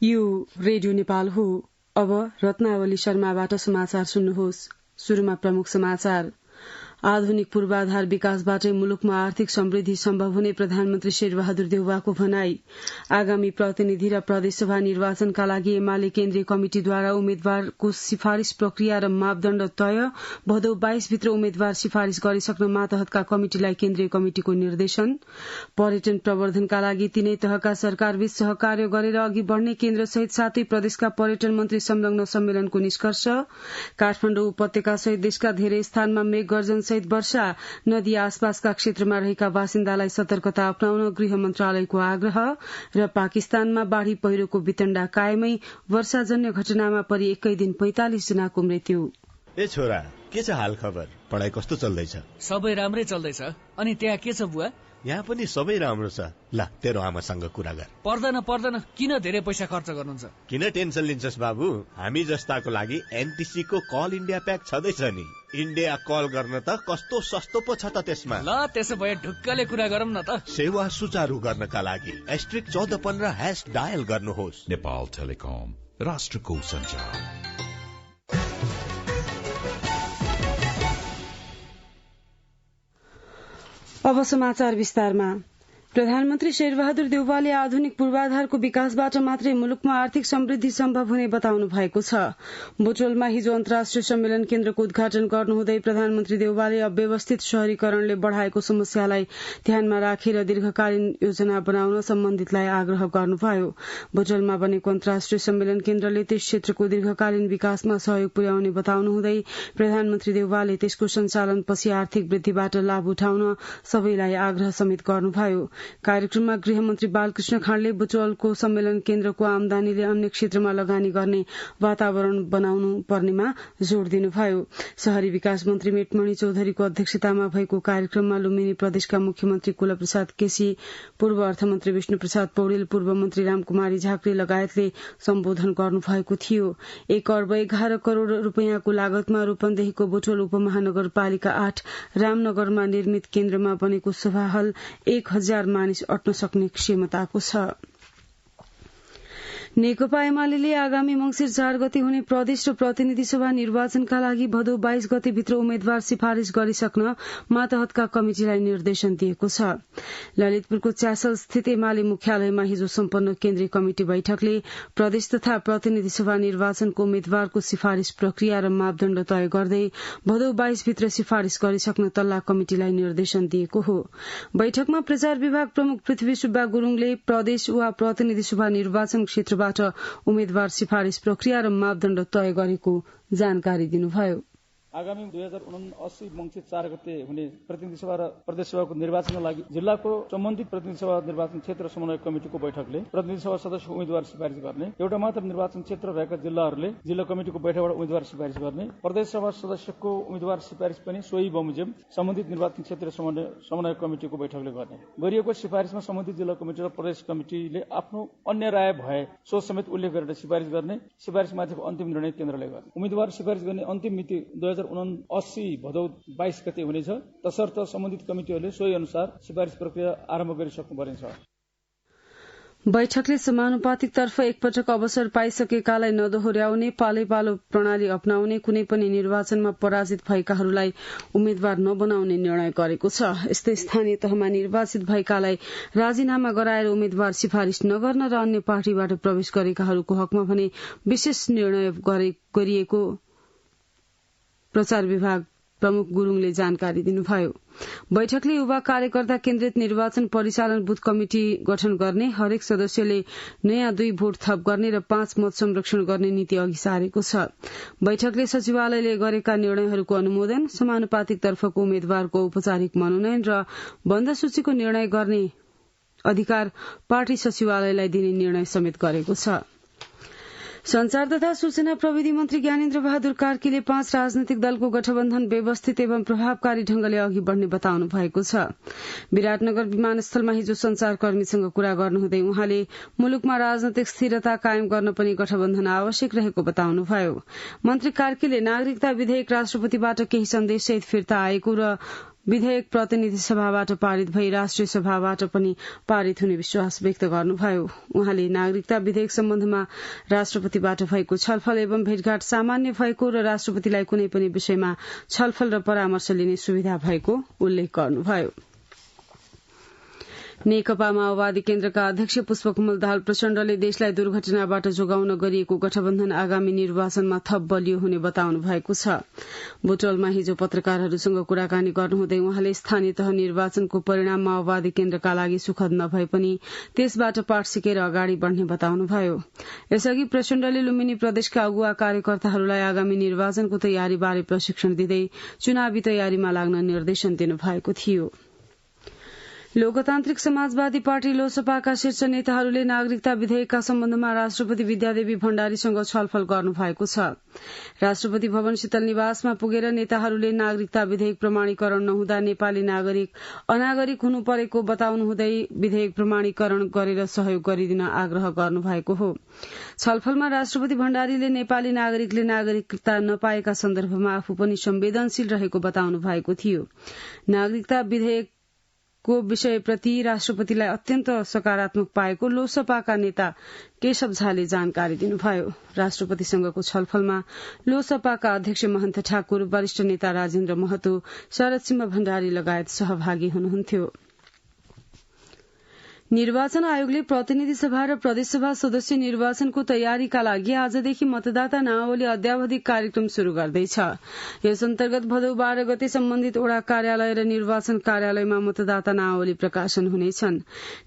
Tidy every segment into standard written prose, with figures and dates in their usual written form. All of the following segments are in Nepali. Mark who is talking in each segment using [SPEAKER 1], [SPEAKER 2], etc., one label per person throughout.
[SPEAKER 1] यो रेडियो नेपाल हो। अब रत्नावली शर्माबाट समाचार सुन्नुहोस्। शुरूमा प्रमुख समाचार। आधुनिक पूर्वाधार विकासबाटै मुलुकमा आर्थिक समृद्धि सम्भव हुने प्रधानमन्त्री शेरबहादुर देउवाको भनाई। आगामी प्रतिनिधि र प्रदेशसभा निर्वाचनका लागि एमाले केन्द्रीय कमिटिद्वारा उम्मेद्वारको सिफारिश प्रक्रिया र मापदण्ड तय। भदौ 22 भित्र उम्मेद्वार सिफारिश गरिसक्न मातहतका कमिटिलाई केन्द्रीय कमिटिको निर्देशन। पर्यटन प्रवर्धनका लागि तीनै तहका सरकारबीच सहकार्य गरेर अघि बढ़ने केन्द्र सहित 7 प्रदेशका पर्यटन मन्त्री संलग्न सम्मेलनको निष्कर्ष। काठमाडौँ उपत्यका सहित देशका धेरै स्थानमा मेघगर्जन सहित वर्षा। नदी आसपासका क्षेत्रमा रहेका बासिन्दालाई सतर्कता अपनाउन गृह मन्त्रालयको आग्रह। र पाकिस्तानमा बाढ़ी पहिरोको वितण्डा कायमै। वर्षाजन्य घटनामा परि एकै दिन 45 जनाको मृत्यु।
[SPEAKER 2] ए छोरा, के छ हाल खबर? पढाइ कस्तो चल्दैछ?
[SPEAKER 3] सबै राम्रै चल्दैछ। अनि त्यहाँ के छ बुवा?
[SPEAKER 2] यहाँ पनि सबै राम्रो छ। ल, तेरो आमासँग कुरा गर।
[SPEAKER 3] पर्दैन, किन धेरै पैसा खर्च गर्नुहुन्छ?
[SPEAKER 2] किन टेन्सन लिन्छस् बाबु? हामी जस्ताको लागि एनटिसी को कल इन्डिया प्याक छँदैछ नि। इन्डिया कल गर्न त कस्तो सस्तो पो छ त त्यसमा।
[SPEAKER 3] ल, त्यसो भए ढुक्कले कुरा गरौँ न त।
[SPEAKER 2] सेवा सुचारू गर्नका लागि *1415# डायल गर्नुहोस्।
[SPEAKER 4] नेपाल टेलिकम, राष्ट्रको सञ्चार।
[SPEAKER 1] अब समाचार विस्तारमा। प्रधानमन्त्री शेरबहादुर देउवाले आधुनिक पूर्वाधारको विकासबाट मात्रै मुलुकमा आर्थिक समृद्धि सम्भव हुने बताउनु भएको छ। बुटवलमा हिजो अन्तर्राष्ट्रिय सम्मेलन केन्द्रको उद्घाटन गर्नुहुँदै प्रधानमन्त्री देउवाले अव्यवस्थित शहरीकरणले बढ़ाएको समस्यालाई ध्यानमा राखेर दीर्घकालीन योजना बनाउन सम्बन्धितलाई आग्रह गर्नुभयो। बुटवलमा बनेको अन्तर्राष्ट्रिय सम्मेलन केन्द्रले त्यस क्षेत्रको दीर्घकालीन विकासमा सहयोग पुर्याउने बताउनुहुँदै प्रधानमन्त्री देउवाले त्यसको सञ्चालनपछि आर्थिक वृद्धिबाट लाभ उठाउन सबैलाई आग्रह समेत गर्नुभयो। कार्यक्रममा गृहमन्त्री बालकृष्ण खाँडले बुटवलको सम्मेलन केन्द्रको आमदानीले अन्य क्षेत्रमा लगानी गर्ने वातावरण बनाउनु पर्नेमा जोड़ दिनुभयो। शहरी विकास मन्त्री मेटमणि चौधरीको अध्यक्षतामा भएको कार्यक्रममा लुम्बिनी प्रदेशका मुख्यमन्त्री कुलप्रसाद केसी, पूर्व अर्थमन्त्री विष्णु प्रसाद पौडेल, पूर्व मन्त्री रामकुमारी झाँक्री लगायतले सम्बोधन गर्नुभएको थियो। 1 अर्ब 11 करोड़ रूपियाँको लागतमा रूपन्देहीको बुटवल उपमहानगरपालिका 8 रामनगरमा निर्मित केन्द्रमा बनेको सभा हल 1000 मानिस अट्न सक्ने क्षमताको छ। नेकपा एमाले आगामी मंसिर 4 गते हुने प्रदेश र प्रतिनिधि सभा निर्वाचनका लागि भदौ 22 गते भित्र उम्मेद्वार सिफारिश गरिसक्न मातहतका कमिटिलाई निर्देशन दिएको छ। ललितपुरको च्यासल स्थित एमाले मुख्यालयमा हिजो सम्पन्न केन्द्रीय कमिटि बैठकले प्रदेश तथा प्रतिनिधि सभा निर्वाचनको उम्मेद्वारको सिफारिश प्रक्रिया र मापदण्ड तय गर्दै भदौ 22 भित्र सिफारिश गरिसक्न तल्ला कमिटिलाई निर्देशन दिएको हो। बैठकमा प्रचार विभाग प्रमुख पृथ्वी सुब्बा गुरूङले प्रदेश वा प्रतिनिधि सभा निर्वाचन क्षेत्र उम्मेद्वार सिफारिश प्रक्रिया र मापदण्ड तय गरेको जानकारी दिनुभयो।
[SPEAKER 5] आगामी 2079 मंसिर 4 गते हुने प्रतिनिधि सभा र प्रदेश सभाको निर्वाचनका लागि जिल्लाको सम्बन्धित प्रतिनिधि सभा निर्वाचन क्षेत्र समन्वय कमिटिको बैठकले प्रतिनिधि सभा सदस्य उम्मेद्वार सिफारिश गर्ने, एउटा मात्र निर्वाचन क्षेत्र रहेका जिल्लाहरूले जिल्ला कमिटिको बैठकबाट उम्मेद्वार सिफारिश गर्ने, प्रदेश सभा सदस्यको उम्मेद्वार सिफारिश पनि सोही बमोजिम सम्बन्धित निर्वाचन क्षेत्र समन्वय कमिटिको बैठकले गर्ने। गरिएको सिफारिशमा सम्बन्धित जिल्ला कमिटी र प्रदेश कमिटिले आफ्नो अन्य राय भए सो समेत उल्लेख गरेर सिफारिश गर्ने, सिफारिशमाथिको अन्तिम निर्णय केन्द्रले गर्ने। उम्मेद्वार सिफारिश गर्ने अन्तिम मिति 2079 भदौ 22 गते हुनेछ। तसर्थ सम्बन्धित कमिटिहरूले सोही अनुसार सिफारिश प्रक्रिया आरम्भ गरिसक्नुपर्ने छ।
[SPEAKER 1] बैठकले समानुपातिक तर्फ एकपटक अवसर पाइसकेकालाई नदोहोर्याउने, पालैपालो प्रणाली अपनाउने, कुनै पनि निर्वाचनमा पराजित भएकाहरूलाई उम्मेद्वार नबनाउने निर्णय गरेको छ। यस्तै स्थानीय तहमा निर्वाचित भएकालाई राजीनामा गराएर उम्मेद्वार सिफारिश नगर्न र अन्य पार्टीबाट प्रवेश गरेकाहरूको हकमा भने विशेष निर्णय गरिएको प्रचार विभाग प्रमुख गुरूङले जानकारी दिनुभयो। बैठकले युवा कार्यकर्ता केन्द्रित निर्वाचन परिचालन बुथ कमिटि गठन गर्ने, हरेक सदस्यले नयाँ 2 भोट थप गर्ने र 5 मत संरक्षण गर्ने नीति अघि सारेको छ। बैठकले सचिवालयले गरेका निर्णयहरूको अनुमोदन, समानुपातिक तर्फको उम्मेद्वारको औपचारिक मनोनयन र बन्द सूचीको निर्णय गर्ने अधिकार पार्टी सचिवालयलाई दिने निर्णय समेत गरेको छ। संचार तथा सूचना प्रविधि मन्त्री ज्ञानेन्द्र बहादुर कार्कीले 5 राजनैतिक दलको गठबन्धन व्यवस्थित एवं प्रभावकारी ढंगले अघि बढ़ने बताउनु भएको छ। विराटनगर विमानस्थलमा हिजो संचारकर्मीसँग कुरा गर्नुहुँदै उहाँले मुलुकमा राजनैतिक स्थिरता कायम गर्न पनि गठबन्धन आवश्यक रहेको बताउनुभयो। मन्त्री कार्कीले नागरिकता विधेयक राष्ट्रपतिबाट केही सन्देशसहित फिर्ता आएको र विधेयक प्रतिनिधि सभाबाट पारित भई राष्ट्रिय सभाबाट पनि पारित हुने विश्वास व्यक्त गर्नुभयो। उहाँले नागरिकता विधेयक सम्बन्धमा राष्ट्रपतिबाट भएको छलफल एवं भेटघाट सामान्य भएको र राष्ट्रपतिलाई कुनै पनि विषयमा छलफल र परामर्श लिने सुविधा भएको उल्लेख गर्नुभयो। नेकपा माओवादी केन्द्रका अध्यक्ष पुष्पकमल दाहाल प्रचण्डले देशलाई दुर्घटनाबाट जोगाउन गरिएको गठबन्धन आगामी निर्वाचनमा थप बलियो हुने बताउनु भएको छ। बुटवलमा हिजो पत्रकारहरूसँग कुराकानी गर्नुहुँदै उहाँले स्थानीय तह निर्वाचनको परिणाम माओवादी केन्द्रका लागि सुखद नभए पनि त्यसबाट पाठ सिकेर अगाडि बढ़ने बताउनुभयो। यसअघि प्रचण्डले लुम्बिनी प्रदेशका अगुवा कार्यकर्ताहरूलाई आगामी निर्वाचनको तयारीबारे प्रशिक्षण दिँदै चुनावी तयारीमा लाग्न निर्देशन दिनुभएको थियो। लोकतान्त्रिक समाजवादी पार्टी लोसपाका शीर्ष नेताहरूले नागरिकता विधेयकका सम्बन्धमा राष्ट्रपति विद्यादेवी भण्डारीसँग छलफल गर्नुभएको छ। राष्ट्रपति भवन शीतल निवासमा पुगेर नेताहरूले नागरिकता विधेयक प्रमाणीकरण नहुँदा नेपाली नागरिक अनागरिक हुनु परेको बताउनुहुँदै विधेयक प्रमाणीकरण गरेर सहयोग गरिदिन आग्रह गर्नुभएको हो। छलफलमा राष्ट्रपति भण्डारीले नेपाली नागरिकले नागरिकता नपाएका सन्दर्भमा आफू पनि संवेदनशील रहेको बताउनु भएको थियो। नागरिकता विधेयक को विषयप्रति राष्ट्रपतिलाई अत्यन्त सकारात्मक पाएको लोसपाका नेता केशव झाले जानकारी दिनुभयो। राष्ट्रपतिसँगको छलफलमा लोसपाका अध्यक्ष महन्त ठाकुर, वरिष्ठ नेता राजेन्द्र महतो, शरद सिंह भण्डारी लगायत सहभागी हुनुहुन्थ्यो। निर्वाचन आयोगले प्रतिनिधि सभा र प्रदेशसभा सदस्य निर्वाचनको तयारीका लागि आजदेखि मतदाता नावली अद्यावधिक कार्यक्रम शुरू गर्दैछ। यस अन्तर्गत भदौ 12 गते सम्बन्धित वडा कार्यालय र निर्वाचन कार्यालयमा मतदाता नावली प्रकाशन हुनेछन्।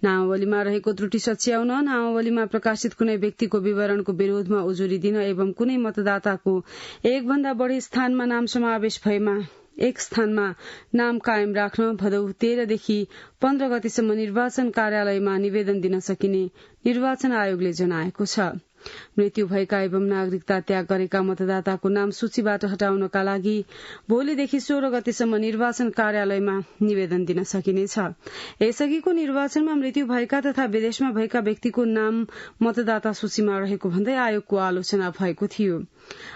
[SPEAKER 1] नावलीमा रहेको त्रुटि सच्याउन, नावलीमा प्रकाशित कुनै व्यक्तिको विवरणको विरोधमा उजुरी दिन एवं कुनै मतदाताको एकभन्दा बढ़ी स्थानमा नाम समावेश भएमा एक स्थानमा नाम कायम राख्न भदौ 13 देखि 15 गतेसम्म निर्वाचन कार्यालयमा निवेदन दिन सकिने निर्वाचन आयोगले जनाएको छ। मृत्यु भएका एवं नागरिकता त्याग गरेका मतदाताको नाम सूचीबाट हटाउनका लागि भोलिदेखि 16 गतेसम्म निर्वाचन कार्यालयमा निवेदन दिन सकिनेछ। यसअघिको निर्वाचनमा मृत्यु भएका तथा विदेशमा भएका व्यक्तिको नाम मतदाता सूचीमा रहेको भन्दै आयोगको आलोचना भएको थियो।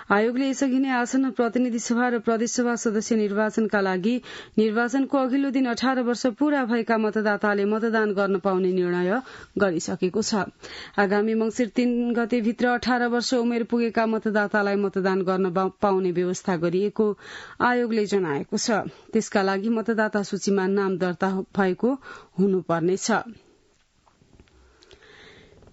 [SPEAKER 1] आयोगले यसअघि नै आसन्न प्रतिनिधि सभा र प्रदेशसभा सदस्य निर्वाचनका लागि निर्वाचनको अघिल्लो दिन 18 वर्ष पूरा भएका मतदाताले मतदान गर्न पाउने निर्णय गरिसकेको छ। आगामी मंसिर 3 गतेभित्र 18 वर्ष उमेर पुगेका मतदातालाई मतदान गर्न पाउने व्यवस्था गरिएको आयोगले जनाएको छ। त्यसका लागि मतदाता सूचीमा नाम दर्ता भएको हुनुपर्नेछ।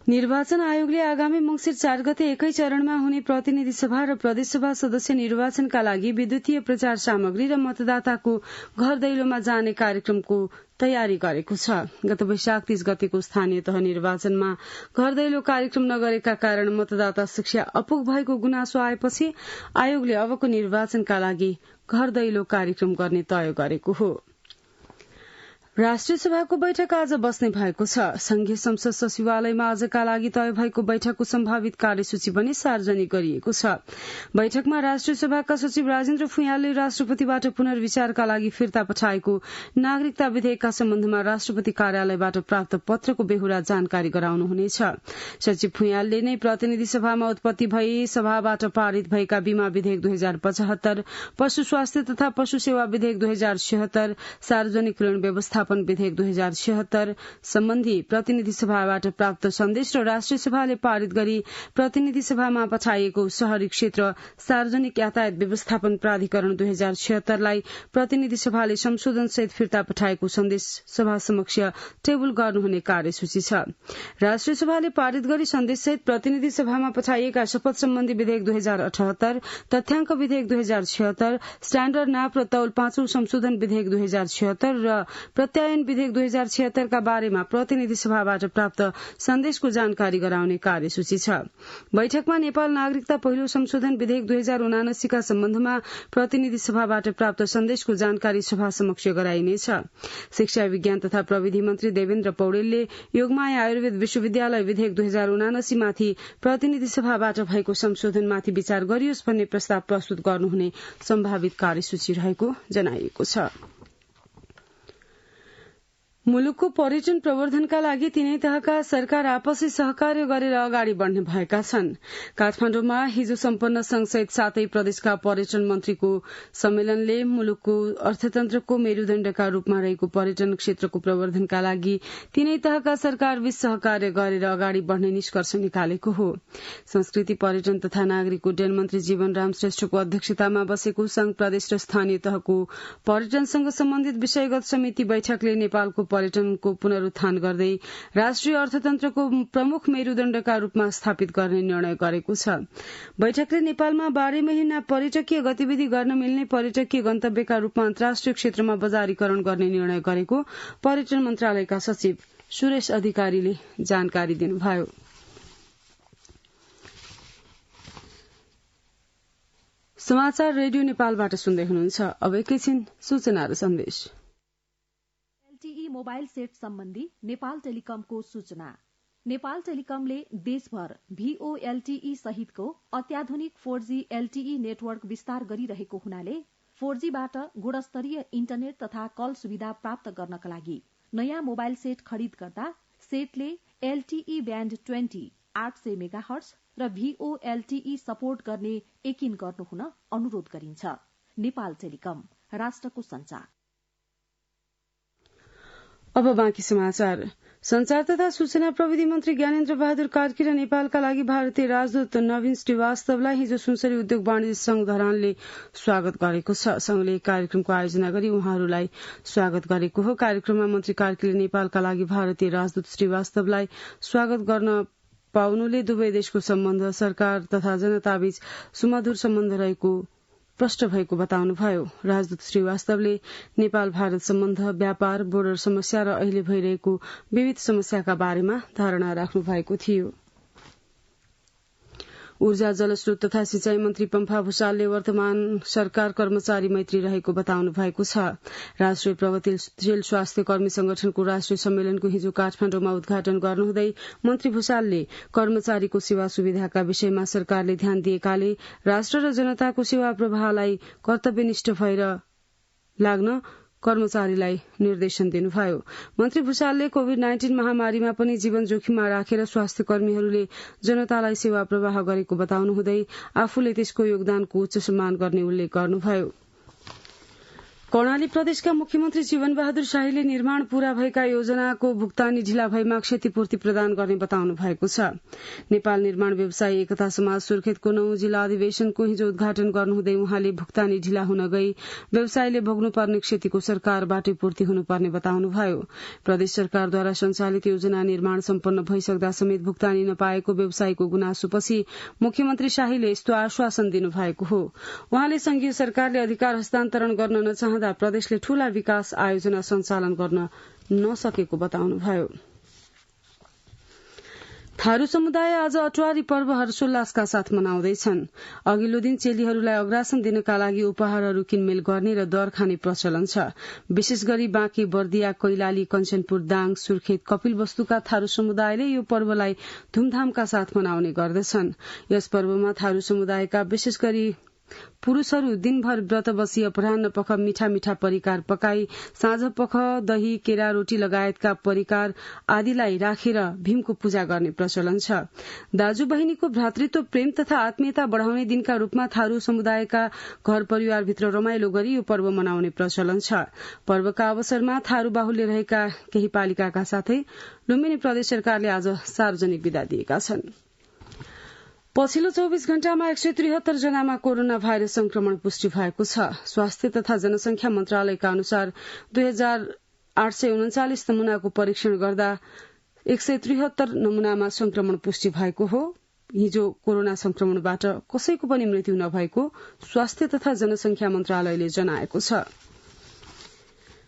[SPEAKER 1] निर्वाचन आयोगले आगामी मंसिर 4 गते एकै चरणमा हुने प्रतिनिधि सभा र प्रदेशसभा सदस्य निर्वाचनका लागि विद्युतीय प्रचार सामग्री र मतदाताको घर दैलोमा जाने कार्यक्रमको तयारी गरेको छ। गत वैशाख 30 गतेको स्थानीय तह निर्वाचनमा घर दैलो कार्यक्रम नगरेका कारण मतदाता शिक्षा अपुग भएको गुनासो आएपछि आयोगले अबको निर्वाचनका लागि घर दैलो कार्यक्रम गर्ने तय गरेको हो। राष्ट्रिय सभाको बैठक आज बस्ने भएको छ। संघीय संसद सचिवालयमा आजका लागि तय भएको बैठकको सम्भावित कार्यसूची पनि सार्वजनिक गरिएको छ। बैठकमा राष्ट्रिय सभाका सचिव राजेन्द्र फुयालले राष्ट्रपतिबाट पुनर्विचारका लागि फिर्ता पठाएको नागरिकता विधेयकका सम्बन्धमा राष्ट्रपति कार्यालयबाट प्राप्त पत्रको बेहोरा जानकारी गराउनुहुनेछ। सचिव फुयालले नै प्रतिनिधि सभामा उत्पत्ति भई सभाबाट पारित भएका बीमा विधेयक 2075, पशु स्वास्थ्य तथा पशु सेवा विधेयक 2076, सार्वजनिक ऋण व्यवस्था विधेयक 2076 सम्बन्धी प्रतिनिधि सभाबाट प्राप्त सन्देश र राष्ट्रिय सभाले पारित गरी प्रतिनिधि सभामा पठाइएको शहरी क्षेत्र सार्वजनिक यातायात व्यवस्थापन प्राधिकरण 2076 लाई प्रतिनिधि सभाले संशोधन सहित फिर्ता पठाएको सन्देश सभा समक्ष टेबल गर्नुहुने कार्यसूची छ। राष्ट्रिय सभाले पारित गरी सन्देश सहित प्रतिनिधि सभामा पठाइएका शपथ सम्बन्धी विधेयक 2078, तथ्याङ्क विधेयक 2076, स्ट्याण्डर्ड नाप र तौल 5औं संशोधन विधेयक 2076 र प्रत्यायन विधेयक 2076 का बारेमा प्रतिनिधि सभाबाट प्राप्त सन्देशको जानकारी गराउने कार्यसूची छ। बैठकमा नेपाल नागरिकता पहिलो संशोधन विधेयक 2079 का सम्बन्धमा प्रतिनिधि सभाबाट प्राप्त सन्देशको जानकारी सभा समक्ष गराइनेछ। शिक्षा विज्ञान तथा प्रविधि मन्त्री देवेन्द्र पौडेलले योगमाया आयुर्वेद विश्वविद्यालय विधेयक 2079 माथि प्रतिनिधि सभाबाट भएको संशोधनमाथि विचार गरियोस् भन्ने प्रस्ताव प्रस्तुत गर्नुहुने सम्भावित कार्यसूची रहेको जनाइएको छ। मुलुकको पर्यटन प्रवर्धनका लागि तीनै तहका सरकार आपसी सहकार्य गरेर अगाडि बढ़ने भएका छन्। काठमाण्डुमा हिजो सम्पन्न संसद 7 प्रदेशका पर्यटन मन्त्रीको सम्मेलनले मुलुकको अर्थतन्त्रको मेरुदण्डका रूपमा रहेको पर्यटन क्षेत्रको प्रवर्धनका लागि तीनै तहका सरकारबीच सहकार्य गरेर अगाडि बढ़ने निष्कर्ष निकालेको हो। संस्कृति पर्यटन तथा नागरिक उड्डयन मन्त्री जीवनराम श्रेष्ठको अध्यक्षतामा बसेको संघ प्रदेश र स्थानीय तहको पर्यटनसँग सम्बन्धित विषयगत समिति बैठकले नेपालको पर्यटनको पुनरुत्थान गर्दै राष्ट्रिय अर्थतन्त्रको प्रमुख मेरुदण्डका रूपमा स्थापित गर्ने निर्णय गरेको छ। बैठकले नेपालमा 12 महिना पर्यटकीय गतिविधि गर्न मिल्ने पर्यटकीय गन्तव्यका रूपमा अन्तर्राष्ट्रिय क्षेत्रमा बजारीकरण गर्ने निर्णय गरेको पर्यटन मन्त्रालयका सचिव सुरेश अधिकारीले जानकारी दिनुभयो। समाचार रेडियो नेपालबाट सुन्दै हुनुहुन्छ। अब एकैछिन सूचना र सन्देश।
[SPEAKER 6] एलटीई मोबाइल सेट सम्बन्धी नेपाल टेलिकमको सूचना। नेपाल टेलिकमले देशभर भीओएलटीई सहितको अत्याधुनिक 4G एलटीई नेटवर्क विस्तार गरिरहेको हुनाले 4Gबाट गुणस्तरीय इन्टरनेट तथा कल सुविधा प्राप्त गर्नका लागि नयाँ मोबाइल सेट खरिद गर्दा सेटले एलटीई ब्यान्ड 20 800 मेगाहर्ट्ज र भीओएलटीई सपोर्ट गर्ने यकिन गर्नुहुन अनुरोध गरिन्छ। नेपाल टेलिकम, राष्ट्रको संचार।
[SPEAKER 1] अब बाँकी समाचार। संचार तथा सूचना प्रविधि मन्त्री ज्ञानेन्द्र बहादुर कार्की र नेपालका लागि भारतीय राजदूत नवीन श्रीवास्तवलाई हिजो सुनसरी उद्योग वाणिज्य संघ धरानले स्वागत गरेको छ। संघले कार्यक्रमको आयोजना गरी उहाँहरूलाई स्वागत गरेको हो। कार्यक्रममा मन्त्री कार्कीले नेपालका लागि भारतीय राजदूत श्रीवास्तवलाई स्वागत गर्न पाउनुले दुवै देशको सम्बन्ध सरकार तथा जनताबीच सुमधुर सम्बन्ध रहेको प्रष्ट भएको बताउनुभयो। राजदूत श्रीवास्तवले नेपाल भारत सम्बन्ध, व्यापार, बोर्डर समस्या र अहिले भइरहेको विविध समस्याका बारेमा धारणा राख्नु भएको थियो। ऊर्जा, जलस्रोत तथा सिंचाई मन्त्री पम्फा भूषालले वर्तमान सरकार कर्मचारी मैत्री रहेको बताउनु भएको छ। राष्ट्रिय प्रगतिशील स्वास्थ्य कर्मी संगठनको राष्ट्रिय सम्मेलनको हिजो काठमाण्डुमा उद्घाटन गर्नुहुँदै मन्त्री भूषालले कर्मचारीको सेवा सुविधाका विषयमा सरकारले ध्यान दिएकाले राष्ट्र र जनताको सेवा प्रवाहलाई कर्तव्यनिष्ठ भएर लाग्न कर्मचारीलाई निर्देशन दिनुभयो। मन्त्री भूषालले कोभिड-19 महामारीमा पनि जीवन जोखिममा राखेर स्वास्थ्य कर्मीहरूले जनतालाई सेवा प्रवाह गरेको बताउनुहुँदै आफूले त्यसको योगदानको उच्च सम्मान गर्ने उल्लेख गर्नुभयो। कर्णाली प्रदेशका मुख्यमन्त्री जीवन बहादुर शाहीले निर्माण पूरा भएका योजनाको भुक्तानी ढिला भएमा क्षतिपूर्ति प्रदान गर्ने बताउनु भएको छ। नेपाल निर्माण व्यवसायी एकता समाज सुर्खेतको 9 जिल्ला अधिवेशनको हिजो उद्घाटन गर्नुहुँदै उहाँले भुक्तानी ढिला हुन गई व्यवसायीले भोग्नुपर्ने क्षतिको सरकारबाटै पूर्ति हुनुपर्ने बताउनुभयो। प्रदेश सरकारद्वारा सञ्चालित योजना निर्माण सम्पन्न भइसक्दा समेत भुक्तानी नपाएको व्यवसायीको गुनासोपछि मुख्यमन्त्री शाहीले यस्तो आश्वासन दिनुभएको हो। उहाँले संघीय सरकारले अधिकार हस्तान्तरण गर्न नचाहँदा प्रदेशले ठूला विकास आयोजना सञ्चालन गर्न नसकेको बताउनुभयो। थारू समुदाय आज अटुवारी पर्व हर्षोल्लासका साथ मनाउँदैछन्। अघिल्लो दिन चेलीहरूलाई अग्रासन दिनका लागि उपहारहरू किनमेल गर्ने र दर खाने प्रचलन छ। विशेष गरी बाँके, बर्दिया, कैलाली, कञ्चनपुर, दाङ, सुर्खेत, कपिलवस्तुका थारू समुदायले यो पर्वलाई धूमधामका साथ मनाउने गर्दछन्। यस पर्वमा थारू समुदायका विशेष गरी पुरूषहरू दिनभर व्रत बसी अपराह्न पख मिठा मिठा परिकार पकाई साँझ पख दही, केरा, रोटी लगायतका परिकार आदिलाई राखेर भीमको पूजा गर्ने प्रचलन छ। दाजु बहिनीको भ्रातृत्व प्रेम तथा आत्मीयता बढ़ाउने दिनका रूपमा थारू समुदायका घर परिवारभित्र रमाइलो गरी यो पर्व मनाउने प्रचलन छ। पर्वका अवसरमा थारू बाहुल्य रहेका केही पालिकाका साथै लुम्बिनी प्रदेश सरकारले आज सार्वजनिक विदा दिएका छन्। पछिल्लो 24 घण्टामा 173 जनामा कोरोना भाइरस संक्रमण पुष्टि भएको छ। स्वास्थ्य तथा जनसंख्या मन्त्रालयका अनुसार 2839 नमूनाको परीक्षण गर्दा 173 नमूनामा संक्रमण पुष्टि भएको हो। हिजो कोरोना संक्रमणबाट कसैको पनि मृत्यु नभएको स्वास्थ्य तथा जनसंख्या मन्त्रालयले जनाएको छ।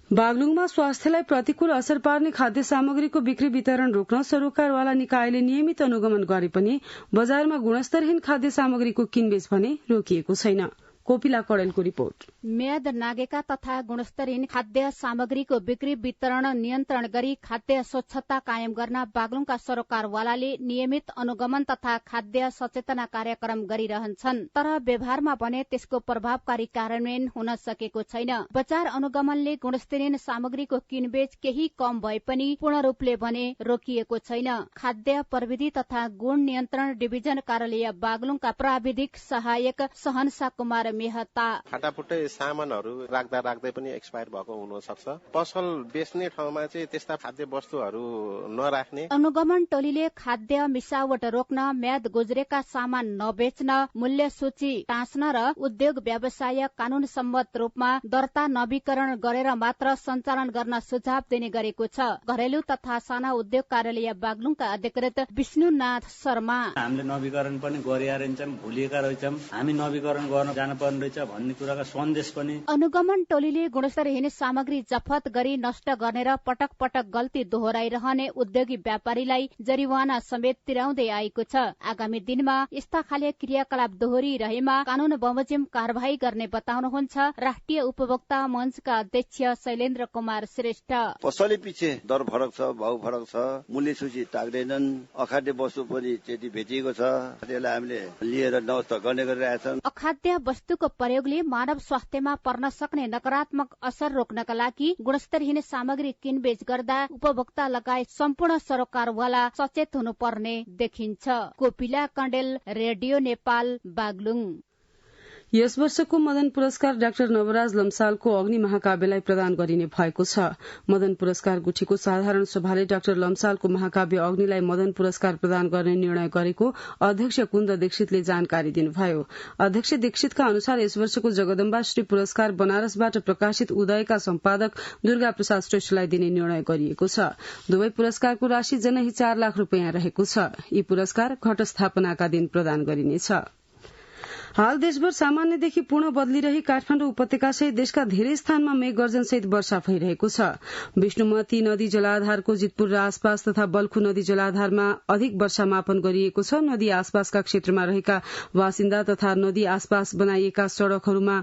[SPEAKER 1] बागलुङमा स्वास्थ्यलाई प्रतिकूल असर पार्ने खाद्य सामग्रीको बिक्री वितरण रोक्न सरोकारवाला निकायले नियमित अनुगमन गरे पनि बजारमा गुणस्तरहीन खाद्य सामग्रीको किनबेच भने रोकिएको छैन। कोपिला कडेलको रिपोर्ट।
[SPEAKER 7] म्याद नागेका तथा गुणस्तरहीन खाद्य सामग्रीको बिक्री वितरण नियन्त्रण गरी खाद्य स्वच्छता कायम गर्न बागलुङका सरोकारवालाले नियमित अनुगमन तथा खाद्य सचेतना कार्यक्रम गरिरहन्छन्, तर व्यवहारमा भने त्यसको प्रभावकारी कार्यान्वयन हुन सकेको छैन। बजार अनुगमनले गुणस्तरहीन सामग्रीको किनबेच केही कम भए पनि पूर्ण रूपले भने रोकिएको छैन। खाद्य प्रविधि तथा गुण नियन्त्रण डिभिजन कार्यालय बागलुङका प्राविधिक सहायक सहनसा कुमार मेहता,
[SPEAKER 8] फाटाफुटै सामानहरू राख्दा राख्दै पनि एक्सपायर भएको हुन सक्छ। पसल बेच्ने ठाउँमा चाहिँ त्यस्ता खाद्य वस्तुहरू नराख्ने।
[SPEAKER 7] अनुगमन टोलीले खाद्य मिसावट रोक्न, म्याद गुज्रेका सामान नबेच्न, मूल्य सूची टाँच्न र उद्योग व्यवसाय कानून सम्मत रूपमा दर्ता नवीकरण गरेर मात्र सञ्चालन गर्न सुझाव दिने गरेको छ। घरेलु तथा साना उद्योग कार्यालय बागलुङका अधिकृत विष्णुनाथ शर्मा,
[SPEAKER 9] हामीले नवीकरण पनि गरिया रहेछौँ, भुलिएका रहेछौँ, हामी नवीकरण गर्न जानुपर्ने रहेछ भन्ने कुराका सन्देश पनि।
[SPEAKER 7] अनुगमन टोलीले गुणस्तरहीन सामग्री जफत गरी नष्ट गर्ने र पटक पटक गल्ती दोहोऱ्याइरहने उद्योगी व्यापारीलाई जरिवाना समेत तिराउँदै आएको छ। आगामी दिनमा यस्ता खाले क्रियाकलाप दोहोरिरहेमा कानून बमोजिम कार्यवाही गर्ने बताउनुहुन्छ राष्ट्रिय उपभोक्ता मंचका अध्यक्ष शैलेन्द्र कुमार श्रेष्ठ।
[SPEAKER 10] पसले पछि दर फरक छ, भाउ फरक छ, मूल्य सूची टाक्दैनन्, अखाद्य वस्तु पनि त्यति भेटिएको छ, त्यसलाई हामीले लिएर नष्ट गर्ने गरिरहेछन्।
[SPEAKER 7] अखाद्य वस्तुको प्रयोगले मानव स्वास्थ्यमा पर्न सक्ने नकारात्मक असर रोक्नका लागि गुणस्तरहीन सामग्री किनबेच गर्दा उपभोक्ता लगायत सम्पूर्ण सरोकारवाला सचेत हुनुपर्ने देखिन्छ। कोपिला कण्डेल, रेडियो नेपाल, बागलुङ।
[SPEAKER 1] यस वर्षको मदन पुरस्कार डाक्टर नवराज लम्सालको अग्नि महाकाव्यलाई प्रदान गरिने भएको छ। मदन पुरस्कार गुठीको साधारण सभाले डाक्टर लम्सालको महाकाव्य अग्निलाई मदन पुरस्कार प्रदान गर्ने निर्णय गरेको अध्यक्ष कुन्द दीक्षितले जानकारी दिनुभयो। अध्यक्ष दीक्षितका अनुसार यस वर्षको जगदम्बा श्री पुरस्कार बनारसबाट प्रकाशित उदयका सम्पादक दुर्गा प्रसाद श्रेष्ठलाई दिने निर्णय गरिएको छ। दुवै पुरस्कारको राशि जनै 4 लाख रुपियाँ रहेको छ। यी पुरस्कार घटस्थापनाका दिन प्रदान गरिनेछ। हाल देशभर सामान्यदेखि पूर्ण बदलिरही काठमाडौँ उपत्यका सहित देशका धेरै स्थानमा मेघ गर्जन सहित वर्षा भइरहेको छ। विष्णुमती नदी जलाधारको जितपुर र आसपास तथा बल्खु नदी जलाधारमा अधिक वर्षा मापन गरिएको छ। नदी आसपासका क्षेत्रमा रहेका बासिन्दा तथा नदी आसपास बनाइएका सड़कहरूमा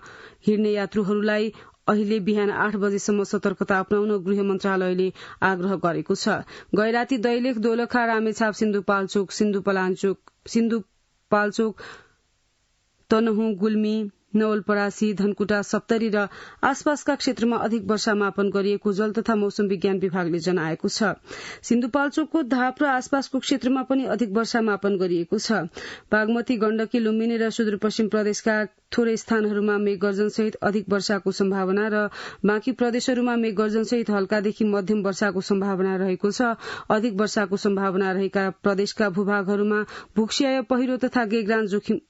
[SPEAKER 1] हिँड्ने यात्रुहरूलाई अहिले बिहान 8 बजेसम्म सतर्कता अपनाउन गृह मन्त्रालयले आग्रह गरेको छ। गैराती दैलेख, दोलखा, रामेछाप, सिन्धुपाल्चोक, तनहुँ, गुल्मी, नवलपरासी, धनकुटा, सप्तरी र आसपासका क्षेत्रमा अधिक वर्षा मापन गरिएको जल तथा मौसम विज्ञान विभागले जनाएको छ। सिन्धुपाल्चोकको धाप र आसपासको क्षेत्रमा पनि अधिक वर्षा मापन गरिएको छ। बागमती, गण्डकी, लुम्बिनी र सुदूरपश्चिम प्रदेशका थोरै स्थानहरूमा मेघगर्जन सहित अधिक वर्षाको सम्भावना र बाँकी प्रदेशहरूमा मेघगर्जन सहित हल्कादेखि मध्यम वर्षाको सम्भावना रहेको छ। अधिक वर्षाको सम्भावना रहेका प्रदेशका भूभागहरूमा भूक्षय, पहिरो तथा गेग्रान जोखिम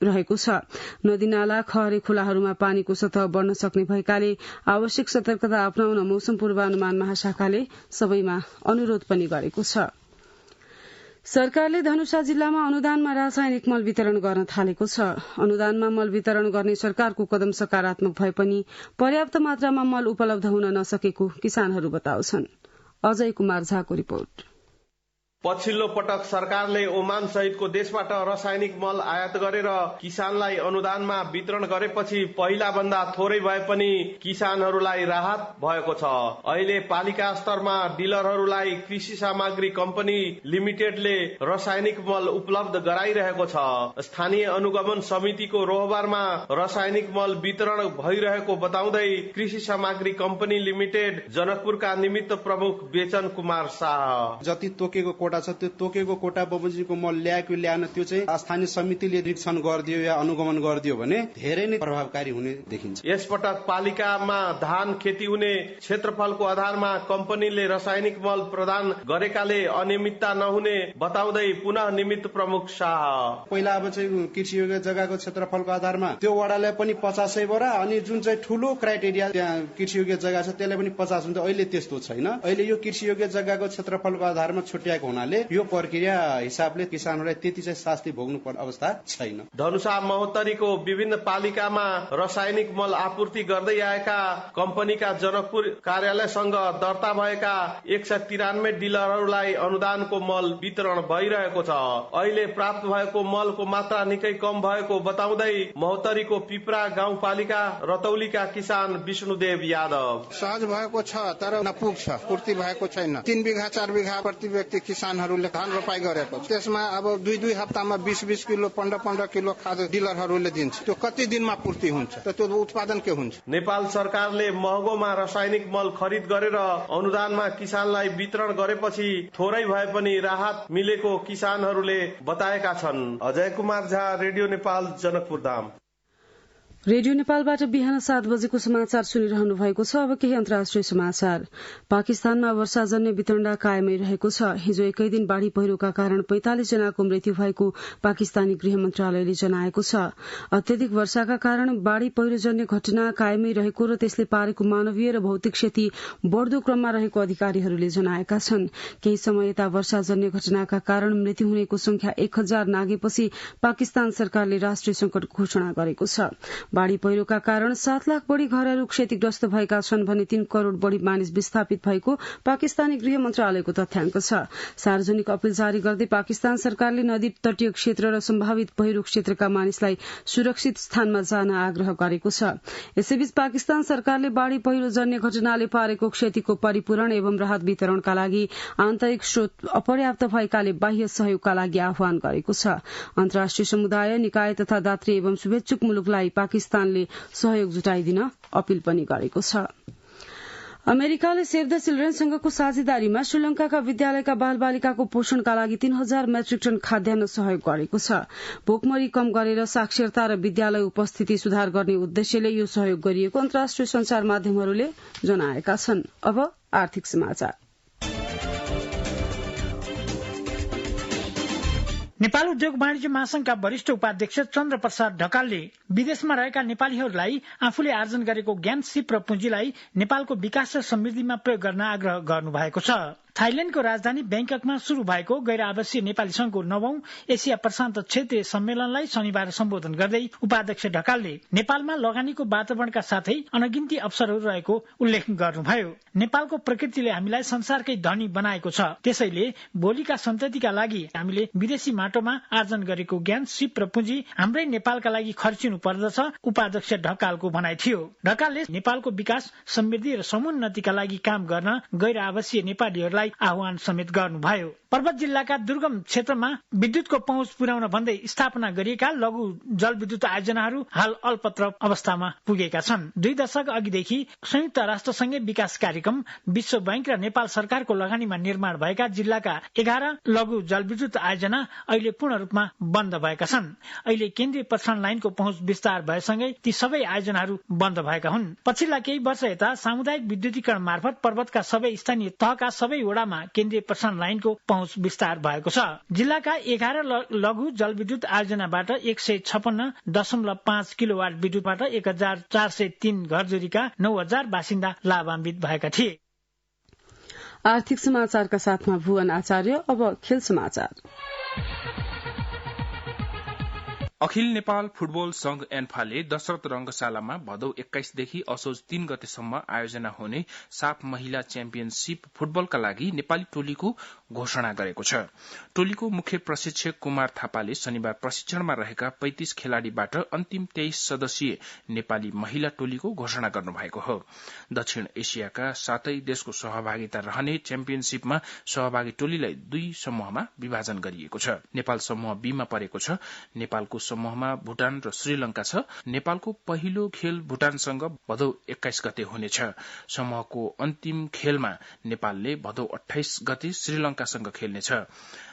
[SPEAKER 1] रहेको छ। नदी नाला, खहरे खोलाहरूमा पानीको सतह बढ्न सक्ने भएकाले आवश्यक सतर्कता अपनाउन मौसम पूर्वानुमान महाशाखाले सबैमा अनुरोध पनि गरेको छ। सरकारले धनुषा जिल्लामा अनुदानमा रासायनिक मल वितरण गर्न थालेको छ। अनुदानमा मल वितरण गर्ने सरकारको कदम सकारात्मक भए पनि पर्याप्त मात्रामा मल उपलब्ध हुन नसकेको किसानहरू बताउँछन्। अजय कुमार झाको रिपोर्ट।
[SPEAKER 11] पछिल्लो पटक सरकारले ओमान सहितको देशबाट रासायनिक मल आयात गरेर किसानलाई अनुदानमा वितरण गरेपछि पहिला भन्दा थोरै भए पनि किसानहरूलाई राहत भएको छ। अहिले पालिका स्तरमा डिलरहरूलाई कृषि सामग्री कम्पनी लिमिटेडले रासायनिक मल उपलब्ध गराइरहेको छ। स्थानीय अनुगमन समितिको रोहबारमा रासायनिक मल वितरण भइरहेको बताउँदै कृषि सामग्री कम्पनी लिमिटेड जनकपुरका निमित्त प्रमुख बेचन कुमार शाह,
[SPEAKER 12] जति तोकेको कोटा छ त्यो तोकेको कोटा बमोजिमको मल ल्याएको ल्याएन त्यो चाहिँ स्थानीय समितिले निरीक्षण गरिदियो या अनुगमन गरिदियो भने धेरै नै प्रभावकारी हुने देखिन्छ।
[SPEAKER 11] यसपटक पालिकामा धान खेती हुने क्षेत्रफलको आधारमा कम्पनीले रासायनिक मल प्रदान गरेकाले अनियमितता नहुने बताउँदै पुनः निमित्त प्रमुख शाह,
[SPEAKER 12] पहिला अब चाहिँ कृषि योग्य जग्गाको क्षेत्रफलको आधारमा त्यो वडालाई पनि 50 बोरा अनि जुन चाहिँ ठूलो क्राइटेरिया त्यहाँ कृषि योग्य जग्गा छ त्यसलाई पनि 50 हुन्छ। अहिले त्यस्तो छैन। अहिले यो कृषि योग्य जग्गाको क्षेत्रफलको आधारमा छुट्याएको हुनाले यो प्रक्रिया हिसाबले किसानहरूलाई त्यति चाहिँ शास्ति भोग्नु पर्ने अवस्था छैन।
[SPEAKER 11] धनुषा महोत्तरीको विभिन्न पालिकामा रासायनिक मल आपूर्ति गर्दै आएका कम्पनीका जनकपुर कार्यालयसँग दर्ता भएका 193 डिलरहरूलाई अनुदानको मल वितरण भइरहेको छ। अहिले प्राप्त भएको मलको मात्रा निकै कम भएको बताउँदै महोत्तरीको पिपरा गाउँपालिका रतौलीका किसान विष्णुदेव यादव,
[SPEAKER 13] सहज भएको छ तर नपुग छ, पूर्ति भएको छैन। 3 बिघा 4 बिघा प्रति व्यक्ति किसानहरूले धान रोपाई गरेको छ। त्यसमा अब 2-2 हप्तामा 20-20 किलो 15-15 किलो खाद डिलरहरूले दिन्छ। त्यो कति दिनमा पूर्ति हुन्छ त त्यो उत्पादन के हुन्छ?
[SPEAKER 11] नेपाल सरकारले महँगोमा रासायनिक मल खरिद गरेर अनुदानमा किसानलाई वितरण गरेपछि थोरै भए पनि राहत मिलेको किसानहरूले बताएका छन्। अजय कुमार झा, रेडियो नेपाल, जनकपुर धाम।
[SPEAKER 1] रेडियो नेपालबाट बिहान 7 बजेको समाचार सुनिरहनु भएको छ। अब केही अन्तर्राष्ट्रिय समाचार। पाकिस्तानमा वर्षाजन्य वितण्डा कायमै रहेको छ। हिजो एकै दिन बाढ़ी पहिरोका कारण 45 जनाको मृत्यु भएको पाकिस्तानी गृह मन्त्रालयले जनाएको छ। अत्यधिक वर्षाका कारण बाढ़ी पहिरोजन्य घटना कायमै रहेको र त्यसले पारेको मानवीय र भौतिक क्षति बढ़दो क्रममा रहेको अधिकारीहरूले जनाएका छन्। केही समय यता वर्षाजन्य घटनाका कारण मृत्यु हुनेको संख्या 1000 नागेपछि पाकिस्तान सरकारले राष्ट्रिय संकट घोषणा गरेको छ। बाढ़ी पहिरोका कारण 7 लाख बढ़ी घरहरू क्षतिग्रस्त भएका छन् भने 3 करोड़ बढ़ी मानिस विस्थापित भएको पाकिस्तानी गृह मन्त्रालयको तथ्याङ्क छ। सार्वजनिक अपील जारी गर्दै पाकिस्तान सरकारले नदी तटीय क्षेत्र र सम्भावित पहिरो क्षेत्रका मानिसलाई सुरक्षित स्थानमा जान आग्रह गरेको छ। यसैबीच पाकिस्तान सरकारले बाढ़ी पहिरो जन्य घटनाले पारेको क्षतिको परिपूरण एवं राहत वितरणका लागि आन्तरिक स्रोत अपर्याप्त भएकाले बाह्य सहयोगका लागि आह्वान गरेको छ। अन्तर्राष्ट्रिय समुदाय, निकाय तथा दात्री एवं शुभेच्छुक मुलुकलाई पाकिस्तानले सहयोग जुटाइदिन अपील पनि गरेको छ। अमेरिकाले सेभ द चिल्ड्रेनसँगको साझेदारीमा श्रीलंकाका विद्यालयका बालबालिकाको पोषणका लागि 3000 मेट्रिक टन खाद्यान्न सहयोग गरेको छ। भोकमरी कम गरेर साक्षरता र विद्यालय उपस्थिति सुधार गर्ने उद्देश्यले यो सहयोग गरिएको अन्तर्राष्ट्रिय संचार माध्यमहरूले जनाएका छन्। अब आर्थिक समाचार।
[SPEAKER 14] नेपाल उद्योग वाणिज्य महासंघका वरिष्ठ उपाध्यक्ष चन्द्र प्रसाद ढकालले विदेशमा रहेका नेपालीहरूलाई आफूले आर्जन गरेको ज्ञान, सिप र पुँजीलाई नेपालको विकास र समृद्धिमा प्रयोग गर्न आग्रह गर्नु भएको छ। थाइल्याण्डको राजधानी ब्याङ्ककमा शुरू भएको गैर आवासीय नेपाली संघको 9औं एसिया प्रशान्त क्षेत्रीय सम्मेलनलाई शनिबार सम्बोधन गर्दै उपाध्यक्ष ढकालले नेपालमा लगानीको वातावरणका साथै अनगिन्ती अवसरहरू रहेको उल्लेख गर्नुभयो। नेपालको प्रकृतिले हामीलाई संसारकै धनी बनाएको छ, त्यसैले भोलिका सन्ततिका लागि हामीले विदेशी माटोमा आर्जन गरेको ज्ञान, सिप र पुँजी हाम्रै नेपालका लागि खर्चिनु पर्दछ, उपाध्यक्ष ढकालको भनाइ थियो। ढकालले नेपालको विकास, समृद्धि र समुन्नतिका लागि काम गर्न गैर आवासीय नेपालीहरूलाई आह्वान समेत गर्नुभयो। पर्वत जिल्लाका दुर्गम क्षेत्रमा विद्युतको पहुँच पुर्याउन भन्दै स्थापना गरिएका लघु जलविद्युत आयोजनाहरू हाल अल्पत्र अवस्थामा पुगेका छन्। 2 दशक अघिदेखि संयुक्त राष्ट्रसंघीय विकास कार्यक्रम, विश्व बैंक र नेपाल सरकारको लगानीमा निर्माण भएका जिल्लाका 11 लघु जलविद्युत आयोजना अहिले पूर्ण रूपमा बन्द भएका छन्। अहिले केन्द्रीय प्रसारण लाइनको पहुँच विस्तार भएसँगै ती सबै आयोजनाहरू बन्द भएका हुन्। पछिल्ला केही वर्ष यता सामुदायिक विद्युतीकरण मार्फत पर्वतका सबै स्थानीय तहका सबै वडामा केन्द्रीय प्रसारण लाइनको पहुँच विस्तार भएको छ। जिल्लाका 11 लघु जलविद्युत आयोजनाबाट 156.5 किलोवाट विद्युतबाट 1403 घरजोरीका 9000 बासिन्दा लाभान्वित भएका थिए।
[SPEAKER 1] आर्थिक समाचारका साथमा भुवन आचार्य। अब खेल समाचार।
[SPEAKER 15] अखिल नेपाल फुटबल संघ एन्फाले दशरथ रंगशालामा भदौ 21 देखि असोज 3 गतेसम्म आयोजना हुने साफ महिला च्याम्पियनशीप फुटबलका लागि नेपाली टोलीको घोषणा गरेको छ। टोलीको मुख्य प्रशिक्षक कुमार थापाले शनिबार प्रशिक्षणमा रहेका 35 खेलाड़ीबाट अन्तिम 23 सदस्यीय नेपाली महिला टोलीको घोषणा गर्नुभएको हो। दक्षिण एशियाका 7 देशको सहभागिता रहने च्याम्पियनशीपमा सहभागी टोलीलाई 2 समूहमा विभाजन गरिएको छ। नेपाल समूह बी मा परेको छ। नेपालको समूहमा भुटान र श्रीलंका छ। नेपालको पहिलो खेल भुटानसँग भदौ 21 गते हुनेछ। समूहको अन्तिम खेलमा नेपालले भदौ 28 गते श्रीलंकासँग खेल्नेछ।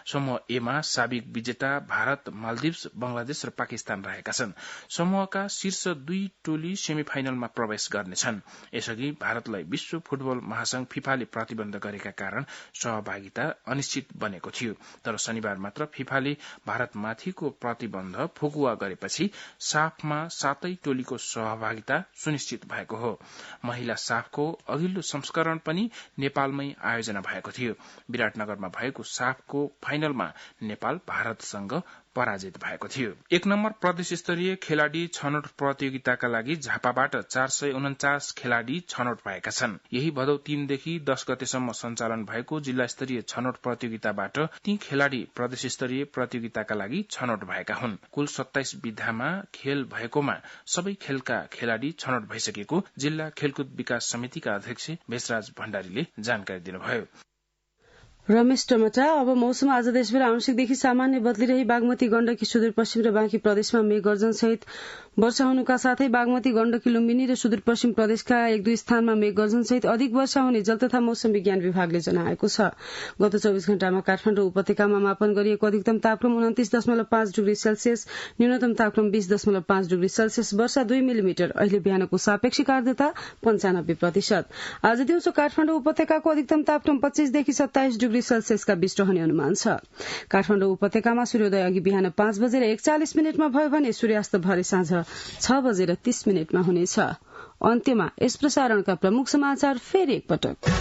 [SPEAKER 15] समूह एमा साबिक विजेता भारत, मालदिव्स, बंगलादेश र पाकिस्तान रहेका छन्। समूहका शीर्ष 2 टोली सेमिफाइनलमा प्रवेश गर्नेछन्। यसअघि भारतलाई विश्व फुटबल महासंघ फिफाले प्रतिबन्ध गरेका कारण सहभागिता अनिश्चित बनेको थियो, तर शनिबार मात्र फिफाले भारतमाथिको प्रतिबन्ध फुकुवा गरेपछि साफमा 7 टोलीको सहभागिता सुनिश्चित भएको हो। महिला साफको अघिल्लो संस्करण पनि नेपालमै आयोजना भएको थियो। विराटनगरमा भएको साफको फाइनलमा नेपाल भारतसँग पराजित भएको थियो। 1 नम्बर प्रदेश स्तरीय खेलाड़ी छनौट प्रतियोगिताका लागि झापाबाट 449 खेलाड़ी छनौट भएका छन्। यही भदौ 3 देखि 10 गतेसम्म सञ्चालन भएको जिल्ला स्तरीय छनौट प्रतियोगिताबाट ती खेलाड़ी प्रदेश स्तरीय प्रतियोगिताका लागि छनौट भएका हुन्। कुल 27 विधामा खेल भएकोमा सबै खेलका खेलाड़ी छनौट भइसकेको जिल्ला खेलकुद विकास समितिका अध्यक्ष भेषराज भण्डारीले जानकारी दिनुभयो।
[SPEAKER 1] रमेश टमटा। अब मौसम। आज देशभर आंशिकदेखि सामान्य बदलिरही बागमती गण्डकी सुदूरपश्चिम र बाँकी प्रदेशमा मेघगर्जन सहित वर्षा हुनुका साथै बागमती गण्डकी लुम्बिनी र सुदूरपश्चिम प्रदेशका 1-2 स्थानमा मेघगर्जन सहित अधिक वर्षा हुने जल तथा मौसम विज्ञान विभागले जनाएको छ। गत 24 घण्टामा काठमाडौँ उपत्यकामा मापन गरिएको अधिकतम तापक्रम 29.5 डिग्री सेल्सियस, न्यूनतम तापक्रम 20.5 डिग्री सेल्सियस, वर्षा 2 मिलिमिटर। अहिले बिहानको सापेक्षिक आर्द्रता 95%। आज दिउँसो काठमाडौँ उपत्यकाको अधिकतम तापक्रम 25 देखि 27 डिग्री सेल्सियसका बीच रहने अनुमान छ। काठमाडौँ उपत्यकामा सूर्योदय अघि बिहान 5 बजेर 41 मिनटमा भयो भने सूर्यास्त भरे साँझ 6 बजेर 30 मिनटमा हुनेछ। अन्त्यमा यस प्रसारणका प्रमुख समाचार फेरि एकपटक।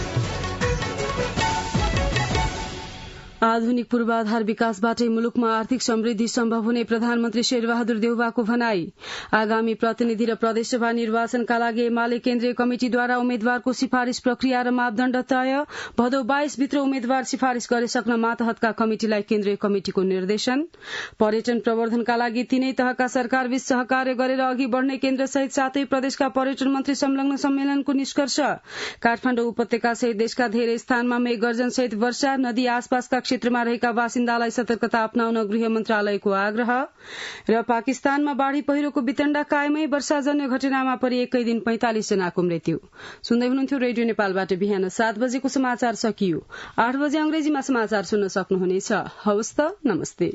[SPEAKER 1] आधुनिक पूर्वाधार विकासबाटै मुलुकमा आर्थिक समृद्धि सम्भव हुने प्रधानमन्त्री शेरबहादुर देउवाको भनाई। आगामी प्रतिनिधि र प्रदेशसभा निर्वाचनका लागि एमाले केन्द्रीय कमिटिद्वारा उम्मेद्वारको सिफारिश प्रक्रिया र मापदण्ड तय। भदौ 22 भित्र उम्मेद्वार सिफारिश गरिसक्न मातहतका कमिटिलाई केन्द्रीय कमिटिको निर्देशन। पर्यटन प्रवर्धनका लागि 3 तहका सरकारबीच सहकार्य गरेर अघि बढ़ने केन्द्र सहित 7 प्रदेशका पर्यटन मन्त्री संलग्न सम्मेलनको निष्कर्ष। काठमाडौँ उपत्यका सहित देशका धेरै स्थानमा मेघगर्जन सहित वर्षा। नदी आसपासका क्षेत्रमा रहेका बासिन्दालाई सतर्कता अपनाउन गृह मन्त्रालयको आग्रह। र पाकिस्तानमा बाढ़ी पहिरोको वितण्डा कायमै। वर्षाजन्य घटनामा परि एकै दिन 45 जनाको मृत्यु। सुन्दै हुनुहुन्थ्यो रेडियो नेपालबाट बिहान 7 बजेको समाचार सकियो। 8 बजे अंग्रेजीमा समाचार सुन्न सक्नुहुनेछ। हवस् त, नमस्ते।